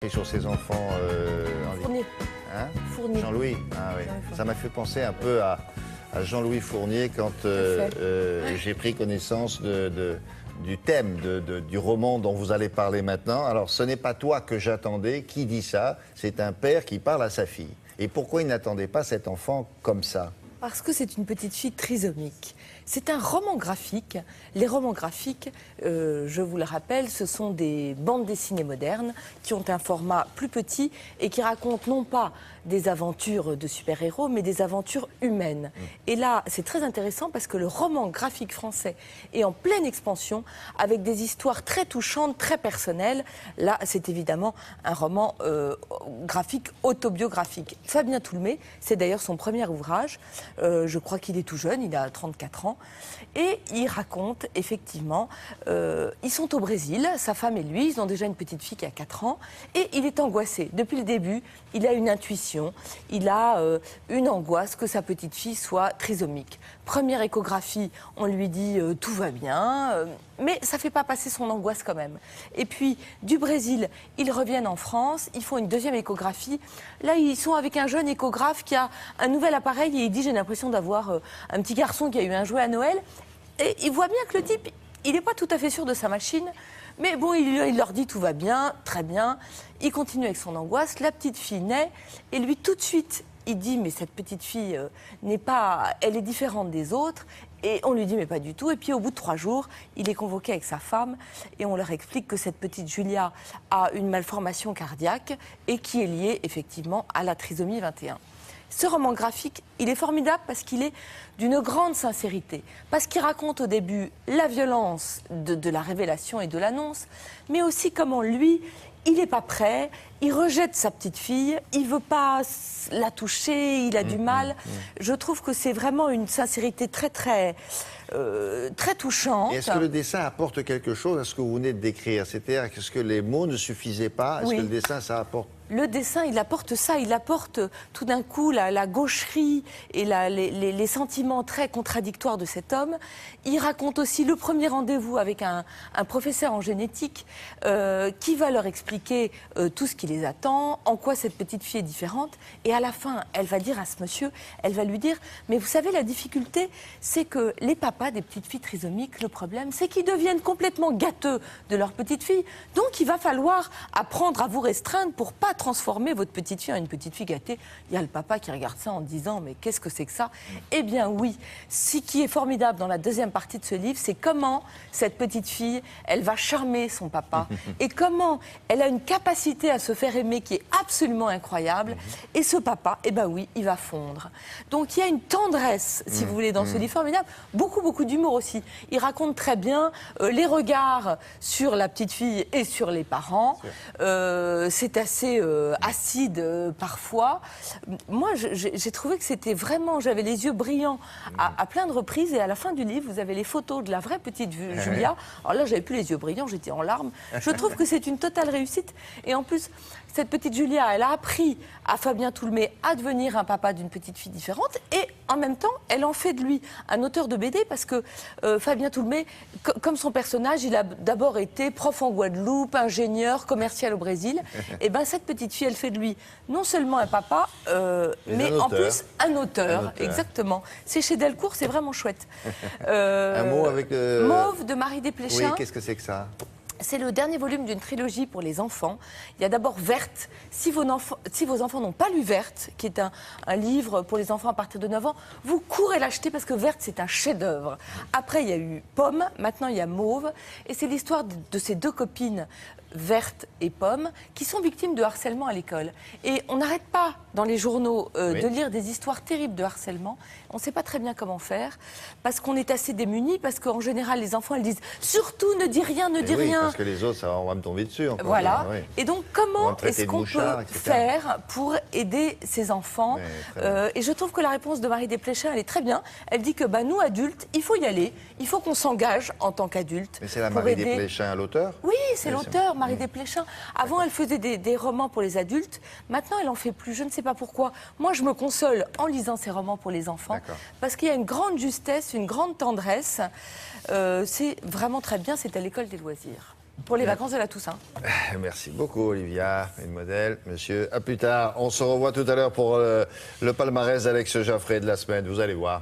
Et sur ses enfants Fournier. Hein Fournier. Jean-Louis. Ah, oui. Jean-Louis Ça m'a fait penser un peu à Jean-Louis Fournier quand j'ai pris connaissance du thème du roman dont vous allez parler maintenant. Alors, ce n'est pas toi que j'attendais. Qui dit ça? C'est un père qui parle à sa fille. Et pourquoi il n'attendait pas cet enfant comme ça? Parce que c'est une petite fille trisomique. C'est un roman graphique. Les romans graphiques, je vous le rappelle, ce sont des bandes dessinées modernes qui ont un format plus petit et qui racontent non pas des aventures de super-héros, mais des aventures humaines. Et là, c'est très intéressant parce que le roman graphique français est en pleine expansion avec des histoires très touchantes, très personnelles. Là, c'est évidemment un roman graphique autobiographique. Fabien Toulmé, c'est d'ailleurs son premier ouvrage. Je crois qu'il est tout jeune, il a 34 ans. Et il raconte, effectivement, ils sont au Brésil, sa femme et lui, ils ont déjà une petite fille qui a 4 ans, et il est angoissé. Depuis le début, il a une intuition, il a une angoisse que sa petite fille soit trisomique. Première échographie, on lui dit tout va bien, mais ça ne fait pas passer son angoisse quand même. Et puis, du Brésil, ils reviennent en France, ils font une deuxième échographie. Là, ils sont avec un jeune échographe qui a un nouvel appareil et il dit, j'ai l'impression d'avoir un petit garçon qui a eu un jouet à Noël. Et il voit bien que le type, il n'est pas tout à fait sûr de sa machine. Mais bon, il leur dit tout va bien, très bien. Il continue avec son angoisse. La petite fille naît et lui, tout de suite, il dit, mais cette petite fille elle est différente des autres. Et on lui dit, mais pas du tout. Et puis au bout de 3 jours, il est convoqué avec sa femme et on leur explique que cette petite Julia a une malformation cardiaque et qui est liée effectivement à la trisomie 21. Ce roman graphique, il est formidable parce qu'il est d'une grande sincérité, parce qu'il raconte au début la violence de la révélation et de l'annonce, mais aussi comment lui, il n'est pas prêt, il rejette sa petite fille, il ne veut pas la toucher, il a du mal. Je trouve que c'est vraiment une sincérité très touchante. Et est-ce que le dessin apporte quelque chose à ce que vous venez de décrire? C'est-à-dire, est-ce que les mots ne suffisaient pas? Est-ce que le dessin, ça apporte? Le dessin, il apporte ça, il apporte tout d'un coup la gaucherie et les sentiments très contradictoires de cet homme. Il raconte aussi le premier rendez-vous avec un professeur en génétique qui va leur expliquer tout ce qui les attend, en quoi cette petite fille est différente. Et à la fin, elle va dire à ce monsieur, elle va lui dire, mais vous savez, la difficulté, c'est que les papas des petites filles trisomiques, le problème, c'est qu'ils deviennent complètement gâteux de leur petite fille. Donc, il va falloir apprendre à vous restreindre pour pas transformer votre petite fille en une petite fille gâtée. Il y a le papa qui regarde ça en disant, mais qu'est-ce que c'est que ça? Eh bien oui, ce qui est formidable dans la deuxième partie de ce livre, c'est comment cette petite fille, elle va charmer son papa et comment elle a une capacité à se faire aimer qui est absolument incroyable. Et ce papa, eh bien oui, il va fondre. Donc il y a une tendresse, si vous voulez, dans ce livre formidable. Beaucoup d'humour aussi. Il raconte très bien les regards sur la petite fille et sur les parents. C'est assez acide parfois. Moi, j'ai trouvé que c'était vraiment... J'avais les yeux brillants à plein de reprises et à la fin du livre, vous avez les photos de la vraie petite Julia. Alors là, j'avais plus les yeux brillants, j'étais en larmes. Je trouve que c'est une totale réussite. Et en plus, cette petite Julia, elle a appris à Fabien Toulmé à devenir un papa d'une petite fille différente et en même temps, elle en fait de lui un auteur de BD parce que Fabien Toulmé, comme son personnage, il a d'abord été prof en Guadeloupe, ingénieur, commercial au Brésil. Et bien cette petite fille, elle fait de lui non seulement un papa, mais en plus un auteur. Exactement. C'est chez Delcourt, c'est vraiment chouette. Un mot avec Mauve de Marie Desplechin. Oui, qu'est-ce que c'est que ça? C'est le dernier volume d'une trilogie pour les enfants. Il y a d'abord Verte. Si vos enfants n'ont pas lu Verte, qui est un livre pour les enfants à partir de 9 ans, vous courez l'acheter parce que Verte, c'est un chef-d'œuvre. Après, il y a eu Pomme, maintenant il y a Mauve. Et c'est l'histoire de ces 2 copines, Verte et Pomme, qui sont victimes de harcèlement à l'école. Et on n'arrête pas, dans les journaux, de lire des histoires terribles de harcèlement. On ne sait pas très bien comment faire, parce qu'on est assez démunis, parce qu'en général, les enfants, elles disent « Surtout, ne dis rien, ne dis rien ». Parce que les autres, ça, on va me tomber dessus. Encore voilà. Oui. Et donc, comment est-ce qu'on peut faire pour aider ces enfants? Et je trouve que la réponse de Marie Desplechin, elle est très bien. Elle dit que nous, adultes, il faut y aller. Il faut qu'on s'engage en tant qu'adultes. Mais c'est la Marie Desplechin, l'auteur? Oui, c'est l'auteur, Marie Desplechin. Avant, elle faisait des romans pour les adultes. Maintenant, elle en fait plus. Je ne sais pas pourquoi. Moi, je me console en lisant ces romans pour les enfants. Parce qu'il y a une grande justesse, une grande tendresse. C'est vraiment très bien. C'est à l'école des loisirs. pour les vacances de la Toussaint. Merci beaucoup, Olivia, une modèle. Monsieur, à plus tard. On se revoit tout à l'heure pour le palmarès d'Alex Jaffray de la semaine. Vous allez voir.